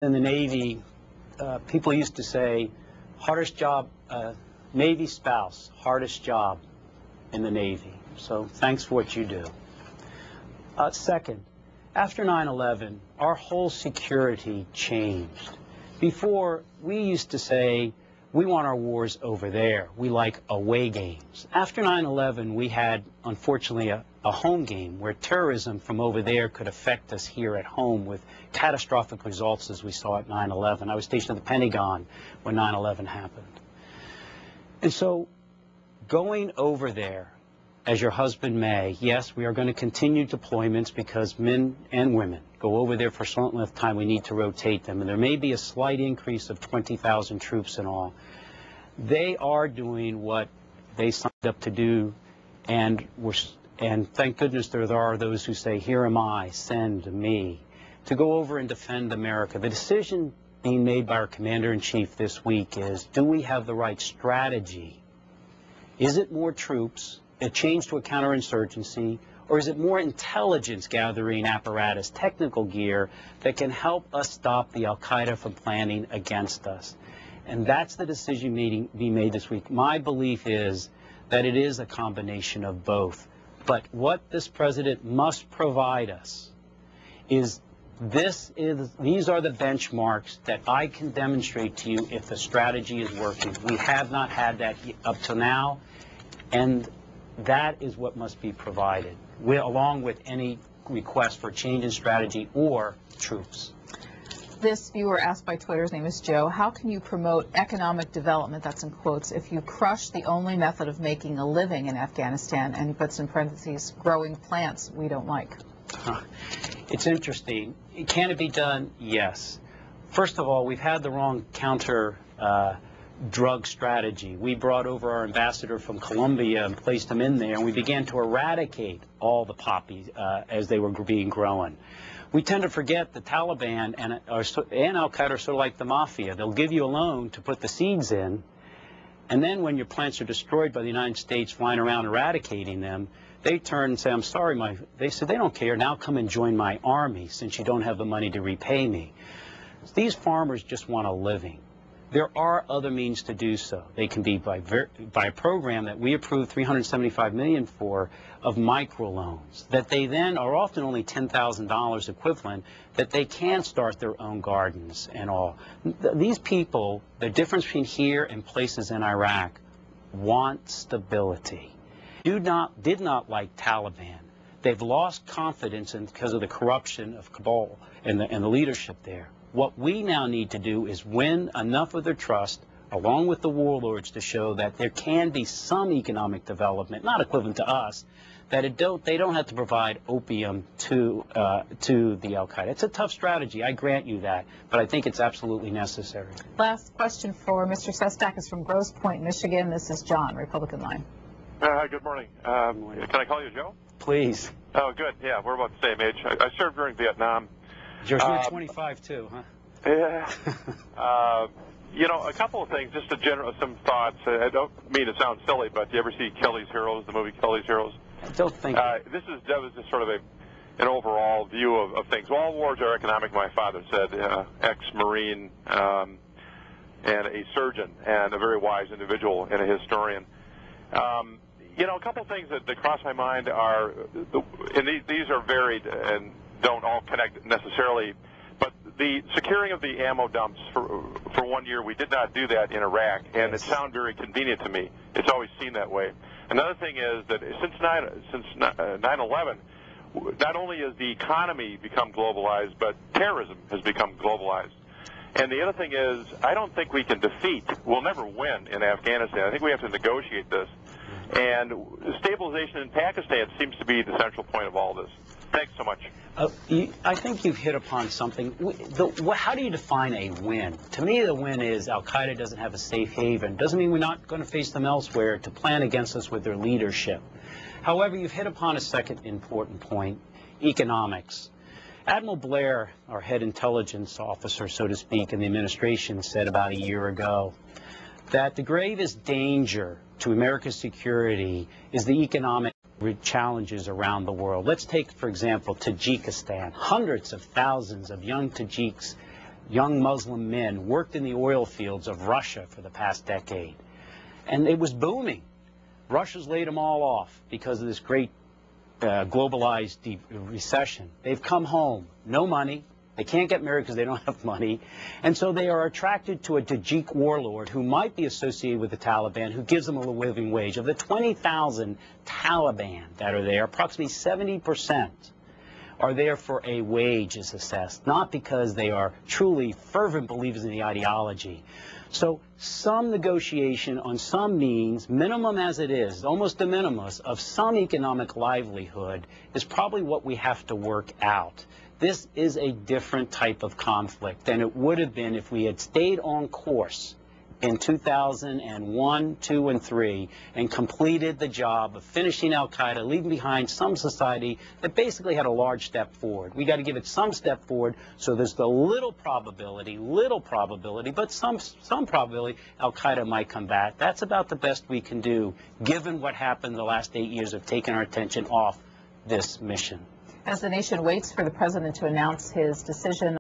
In the Navy, people used to say, hardest job, Navy spouse, hardest job in the Navy. So thanks for what you do. Second, after 9/11, our whole security changed. Before, we used to say, we want our wars over there. We like away games. After 9/11, we had, unfortunately, a home game where terrorism from over there could affect us here at home with catastrophic results as we saw at 9/11. I was stationed at the Pentagon when 9/11 happened. And so going over there, as your husband may, yes, we are going to continue deployments because men and women go over there for a certain length of time. We need to rotate them. And there may be a slight increase of 20,000 troops in all. They are doing what they signed up to do, and thank goodness there are those who say, here am I, send me, to go over and defend America. The decision being made by our Commander-in-Chief this week is, do we have the right strategy? Is it more troops, a change to a counterinsurgency, or is it more intelligence gathering apparatus, technical gear that can help us stop the al-Qaeda from planning against us? And that's the decision being made this week. My belief is that it is a combination of both. But what this president must provide us is these are the benchmarks that I can demonstrate to you if the strategy is working. We have not had that up to now, and that is what must be provided, along with any request for change in strategy or troops. This viewer asked by Twitter, his name is Joe, how can you promote economic development, that's in quotes, if you crush the only method of making a living in Afghanistan, and he puts in parentheses, growing plants we don't like? It's interesting. Can it be done? Yes. First of all, we've had the wrong counter drug strategy. We brought over our ambassador from Colombia and placed him in there, and we began to eradicate all the poppies as they were being grown. We tend to forget the Taliban and al-Qaeda are sort of like the mafia. They'll give you a loan to put the seeds in, and then when your plants are destroyed by the United States flying around eradicating them, they turn and say, I'm sorry, they said, they don't care, now come and join my army since you don't have the money to repay me. These farmers just want a living. There are other means to do so. They can be by a program that we approved $375 million for of microloans that they then are often only $10,000 equivalent, that they can start their own gardens and all. These people, the difference between here and places in Iraq, want stability. Did not like Taliban. They've lost confidence because of the corruption of Kabul and the leadership there. What we now need to do is win enough of their trust, along with the warlords, to show that there can be some economic development, not equivalent to us, that they don't have to provide opium to the al-Qaeda. It's a tough strategy, I grant you that, but I think it's absolutely necessary. Last question for Mr. Sestak is from Grosse Pointe, Michigan. This is John, Republican line. Hi, good morning. Can I call you Joe? Please. Oh, good. Yeah, we're about the same age. I served during Vietnam. You're 25 too, huh? Yeah. You know, a couple of things, just some thoughts. I don't mean to sound silly, but do you ever see Kelly's Heroes, the movie Kelly's Heroes? I don't think. That was just sort of an overall view of things. All wars are economic, my father said, ex-Marine and a surgeon and a very wise individual and a historian. You know, a couple of things that cross my mind are, and these are varied and don't all connect necessarily, but the securing of the ammo dumps for 1 year, we did not do that in Iraq, and it sounds very convenient to me. It's always seemed that way. Another thing is that since 9/11, not only has the economy become globalized, but terrorism has become globalized. And the other thing is, I don't think we can we'll never win in Afghanistan. I think we have to negotiate this. And stabilization in Pakistan seems to be the central point of all this. Thanks so much. I think you've hit upon something. How do you define a win? To me, the win is al-Qaeda doesn't have a safe haven. Doesn't mean we're not going to face them elsewhere to plan against us with their leadership. However, you've hit upon a second important point, economics. Admiral Blair, our head intelligence officer, so to speak, in the administration, said about a year ago that the gravest danger to America's security is the economic challenges around the world. Let's take, for example, Tajikistan. Hundreds of thousands of young Tajiks young Muslim men worked in the oil fields of Russia for the past decade. And it was booming. Russia's laid them all off because of this great globalized recession. They've come home, no money. They can't get married because they don't have money. And so they are attracted to a Tajik warlord who might be associated with the Taliban, who gives them a living wage. Of the 20,000 Taliban that are there, approximately 70% are there for a wage, is assessed, not because they are truly fervent believers in the ideology. So some negotiation on some means, minimum as it is, almost de minimis, of some economic livelihood is probably what we have to work out. This is a different type of conflict than it would have been if we had stayed on course in 2001, 2, and 3 and completed the job of finishing al-Qaeda, leaving behind some society that basically had a large step forward. We got to give it some step forward, so there's the little probability, but some probability al-Qaeda might come back. That's about the best we can do, given what happened the last 8 years of taking our attention off this mission. As the nation waits for the president to announce his decision